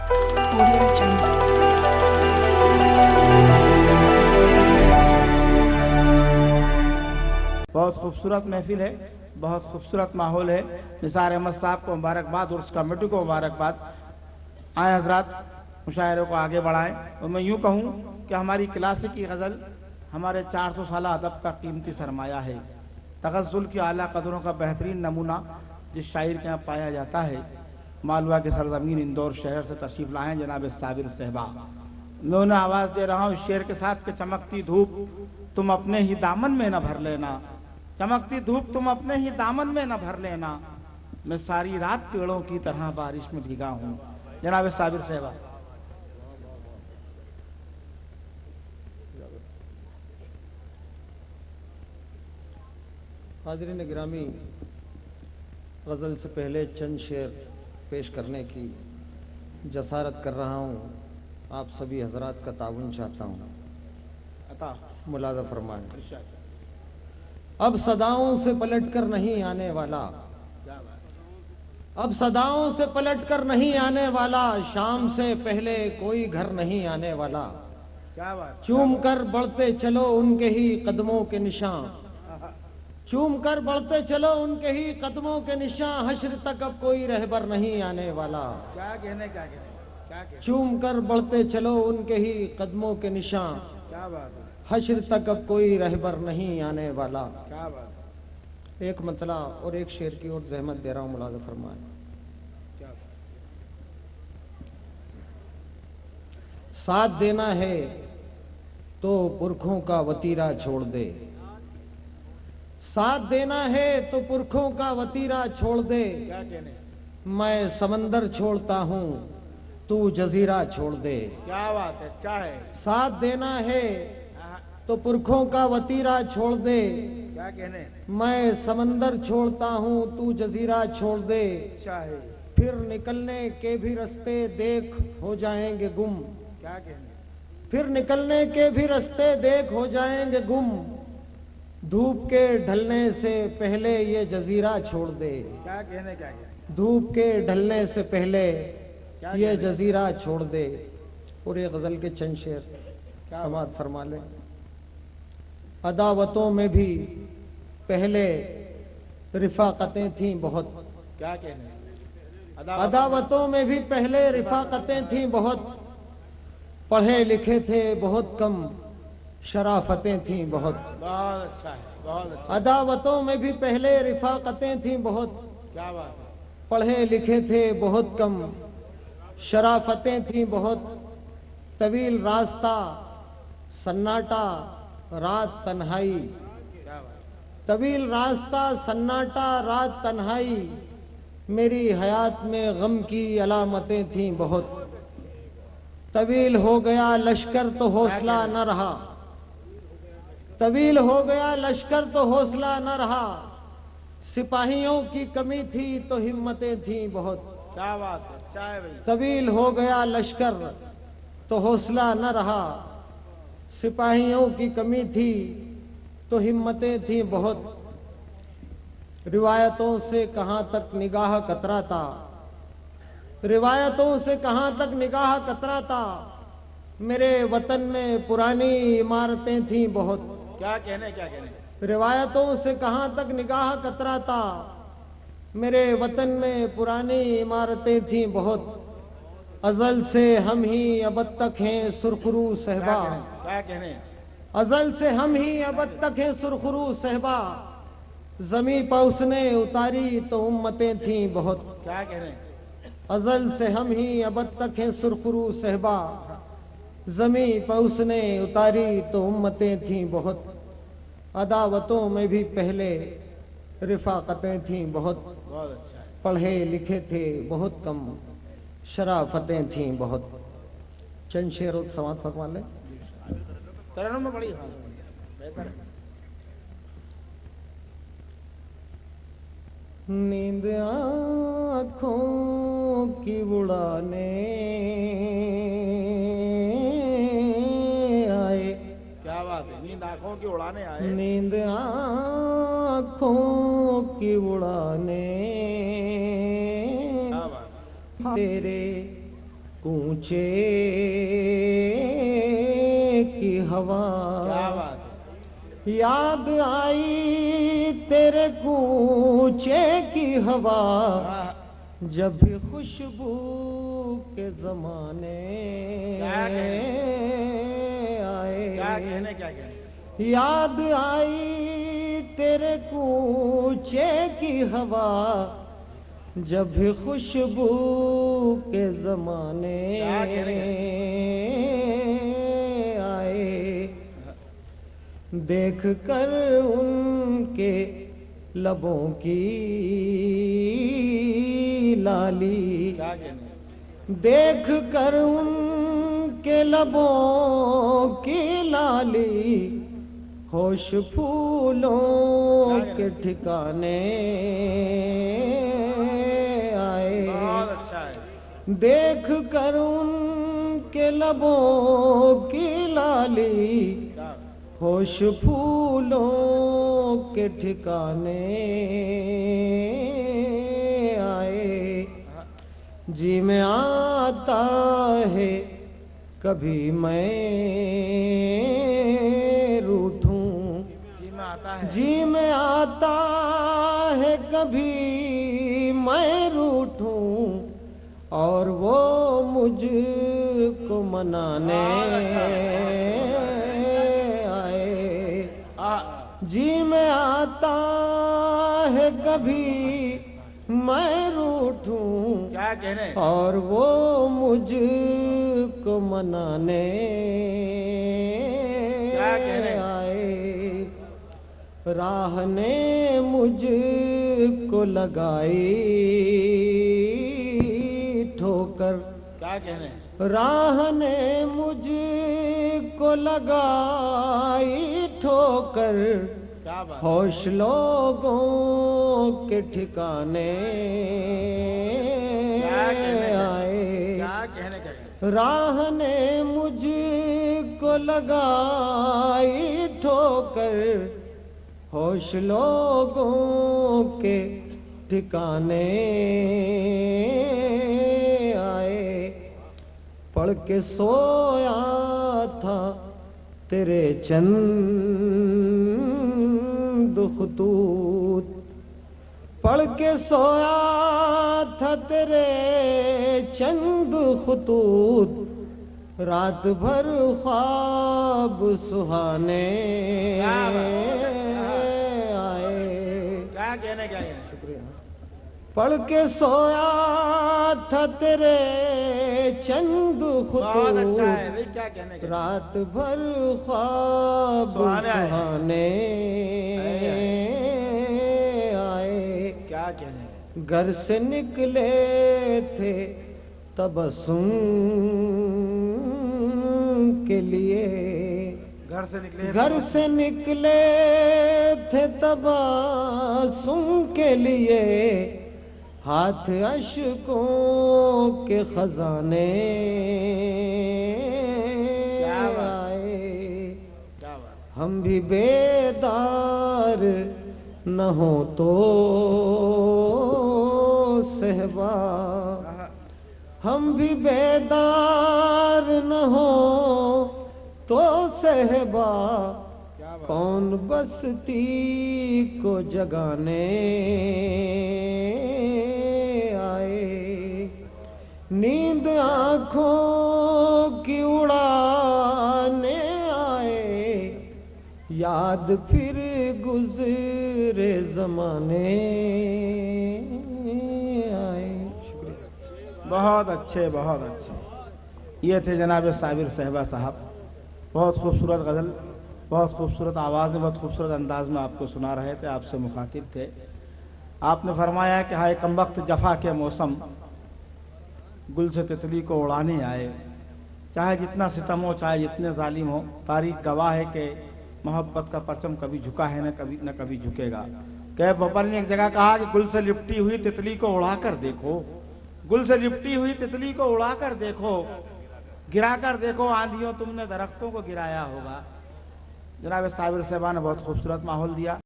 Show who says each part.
Speaker 1: Audio Jungle.
Speaker 2: بہت خوبصورت محفل ہے، بہت خوبصورت ماحول ہے. نثار احمد صاحب کو مبارکباد اور اس کمیٹی کو مبارکباد. آئیں حضرات مشاعرے کو آگے بڑھائیں. اور میں یوں کہوں کہ ہماری کلاسیکی غزل ہمارے 400 سالہ ادب کا قیمتی سرمایہ ہے. تغزل کی اعلیٰ قدروں کا بہترین نمونہ جس شاعر کے یہاں پایا جاتا ہے، مالوہ کے سرزمین اندور شہر سے تشریف لائیں جناب صابر صہبا. میں انہیں آواز دے رہا ہوں اس شعر کے ساتھ کہ چمکتی دھوپ تم اپنے ہی دامن میں نہ بھر لینا، چمکتی دھوپ تم اپنے ہی دامن میں نہ بھر لینا، میں ساری رات پیڑوں کی طرح بارش میں بھیگا ہوں. جناب صابر صہبا.
Speaker 3: حاضرین گرامی، غزل سے پہلے چند شعر پیش کرنے کی جسارت کر رہا ہوں. آپ سبھی حضرات کا تعاون چاہتا ہوں. ملاحظہ فرمائیں. اب صداؤں سے پلٹ کر نہیں آنے والا، اب صداؤں سے پلٹ کر نہیں آنے والا، شام سے پہلے کوئی گھر نہیں آنے والا. چوم کر بڑھتے چلو ان کے ہی قدموں کے نشان، چوم کر بڑھتے چلو ان کے ہی قدموں کے نشان، حشر تک اب کوئی رہبر نہیں آنے والا. چوم کر بڑھتے چلو ان کے ہی قدموں کے نشان، حشر تک اب کوئی رہبر نہیں آنے والا. ایک مطلع اور ایک شعر کی اور زحمت دے رہا ہوں، ملاحظہ فرمائیں. ساتھ دینا ہے تو پرکھوں کا وتیرہ چھوڑ دے، ساتھ دینا ہے تو پرکھوں کا وتیرہ چھوڑ دے، میں سمندر چھوڑتا ہوں تو جزیرہ چھوڑ دے.
Speaker 2: کیا بات ہے، اچھا ہے.
Speaker 3: ساتھ دینا ہے تو پرکھوں کا وتیرہ چھوڑ دے،
Speaker 2: کیا کہنے،
Speaker 3: میں سمندر چھوڑتا ہوں تو جزیرہ چھوڑ دے،
Speaker 2: اچھا ہے.
Speaker 3: پھر نکلنے کے بھی رستے دیکھ ہو جائیں گے گم،
Speaker 2: کیا کہنے،
Speaker 3: پھر نکلنے کے بھی رستے دیکھ ہو جائیں گے گم، دھوپ کے ڈھلنے سے پہلے یہ جزیرہ چھوڑ دے.
Speaker 2: کیا کہنے، کیا کہنے.
Speaker 3: دھوپ کے ڈھلنے سے پہلے یہ جزیرہ چھوڑ دے. اور یہ غزل کے چند شعر سماعت فرما لیں. عداوتوں میں بھی پہلے رفاقتیں تھیں بہت،
Speaker 2: کیا کہنے،
Speaker 3: عداوتوں میں بھی پہلے رفاقتیں تھیں بہت، پڑھے لکھے تھے بہت کم شرافتیں تھیں بہت.
Speaker 2: بہت اچھا ہے، بہت اچھا.
Speaker 3: عداوتوں میں بھی پہلے رفاقتیں تھیں بہت،
Speaker 2: کیا بات ہے.
Speaker 3: پڑھے لکھے تھے بہت کم شرافتیں تھیں بہت، طویل راستہ سناٹا رات تنہائی، طویل راستہ سناٹا رات تنہائی، میری حیات میں غم کی علامتیں تھیں بہت، طویل ہو گیا لشکر تو حوصلہ نہ رہا، طویل ہو گیا لشکر تو حوصلہ نہ رہا، سپاہیوں کی کمی تھی تو ہمتیں تھیں بہت.
Speaker 2: کیا بات ہے، اچھا ہے بھائی.
Speaker 3: طویل ہو گیا لشکر تو حوصلہ نہ رہا، سپاہیوں کی کمی تھی تو ہمتیں تھیں بہت. روایتوں سے کہاں تک نگاہ کتراتا، روایتوں سے کہاں تک نگاہ کتراتا، میرے وطن میں پرانی عمارتیں تھیں بہت.
Speaker 2: کیا کہنے، کیا کہنے.
Speaker 3: روایتوں سے کہاں تک نگاہ کتراتا، میرے وطن میں پرانی عمارتیں تھیں بہت، ازل سے ہم ہی ابد تک ہیں سرخرو صہبا،
Speaker 2: کیا کہنے،
Speaker 3: ازل سے ہم ہی ابد تک ہیں سرخرو صہبا، زمیں پہ اس نے اتاری تو امتیں تھیں بہت.
Speaker 2: کیا کہنے،
Speaker 3: ازل سے ہم ہی ابد تک ہیں سرخرو صہبا، زمیں پہ اس نے اتاری تو امتیں تھیں بہت، عداوتوں میں بھی پہلے رفاقتیں تھیں بہت،
Speaker 2: بہت اچھا ہے.
Speaker 3: پڑھے لکھے تھے بہت کم شرافتیں تھیں بہت. چند شعر اور سماعت فرما لیں.
Speaker 2: ترنم میں بڑی بہتر ہے.
Speaker 3: نیند آنکھوں کی اڑانے آئے،
Speaker 2: کیا بات ہے. نیند آنکھوں کی اڑانے آئے،
Speaker 3: نیند آنکھوں کی اڑانے
Speaker 2: کیا بات ہے.
Speaker 3: تیرے کوچے کی ہوا،
Speaker 2: کیا بات ہے،
Speaker 3: یاد آئی تیرے کوچے کی ہوا، جب بھی خوشبو کے زمانے آئے،
Speaker 2: کیا کہنے کیا کہنے،
Speaker 3: یاد آئی تیرے کوچے کی ہوا، جب بھی خوشبو کے زمانے آئے، دیکھ کر ان کے لبوں کی لالی،
Speaker 2: کیا کہنے،
Speaker 3: دیکھ کر ان کے لبوں کی لالی، ہوش پھولوں کے ٹھکانے آئے،
Speaker 2: بہت اچھا ہے،
Speaker 3: دیکھ کر ان کے لبوں کی لالی، ہوش پھولوں کے ٹھکانے آئے، جی میں آتا ہے کبھی میں روٹھوں،
Speaker 2: جی میں آتا ہے،
Speaker 3: جی میں آتا ہے کبھی میں روٹھوں، اور وہ مجھ کو منانے آئے، جی میں آتا ہے کبھی میں روٹھوں،
Speaker 2: کیا کہنے،
Speaker 3: اور وہ مجھ کو منانے
Speaker 2: کیا کہنے،
Speaker 3: آئے، راہ نے مجھ کو لگائی ٹھوکر،
Speaker 2: کیا کہنے،
Speaker 3: راہ نے مجھ کو لگائی ٹھوکر،
Speaker 2: کیا بات،
Speaker 3: ہوش لوگوں کے ٹھکانے
Speaker 2: کیا کہنے،
Speaker 3: آئے،
Speaker 2: کیا کہنے، کیا کہنے،
Speaker 3: راہ نے مجھ کو لگائی ٹھوکر، ہوش لوگوں کے ٹھکانے آئے، پڑھ کے سویا تھا تیرے چند خطوط، پڑھ کے سویا تھا تیرے چند خطوط، رات بھر خواب سہانے آئے،
Speaker 2: کیا کہنے، کیا کہنے،
Speaker 3: شکریہ، پڑھ کے سویا تھا تیرے چند
Speaker 2: بہت اچھا ہے
Speaker 3: خطوط،
Speaker 2: بھائی، کیا کہنے، کیا
Speaker 3: رات بھر خواب
Speaker 2: سہانے آئے،
Speaker 3: سہانے آئے،
Speaker 2: کیا کہنے،
Speaker 3: گھر سے نکلے تھے تبسم کے لیے،
Speaker 2: گھر سے نکلے،
Speaker 3: گھر سے نکلے تھے تبسم کے لیے، ہاتھ اشکوں کے خزانے آئے،
Speaker 2: کیا بات،
Speaker 3: ہم بھی بیدار نہ ہوں تو صحبا، ہم بھی بیدار نہ ہوں تو صحبا،
Speaker 2: کیا بات،
Speaker 3: کون بستی کو جگانے آئے، نیند آنکھوں کی اڑانے آئے، یاد پھر گزرے زمانے آئے، شکریہ،
Speaker 2: بہت اچھے، بہت اچھے، یہ تھے جناب صابر صاحبہ صاحب، بہت خوبصورت غزل، بہت خوبصورت آواز میں، بہت خوبصورت انداز میں آپ کو سنا رہے تھے، آپ سے مخاطب تھے، آپ نے فرمایا کہ ہائے کم وقت جفا کے موسم، گل سے تتلی کو اڑانے آئے، چاہے جتنا ستم ہو، چاہے جتنے ظالم ہو، تاریخ گواہ ہے کہ محبت کا پرچم کبھی جھکا ہے نہ کبھی جھکے گا، کہ بپر نے ایک جگہ کہا کہ گل سے لپٹی ہوئی تتلی کو اڑا کر دیکھو، گل سے لپٹی ہوئی تتلی کو اڑا کر دیکھو، گرا کر دیکھو آندھیوں تم نے درختوں کو گرایا ہوگا۔ جناب صابر صاحبہ نے بہت خوبصورت ماحول دیا۔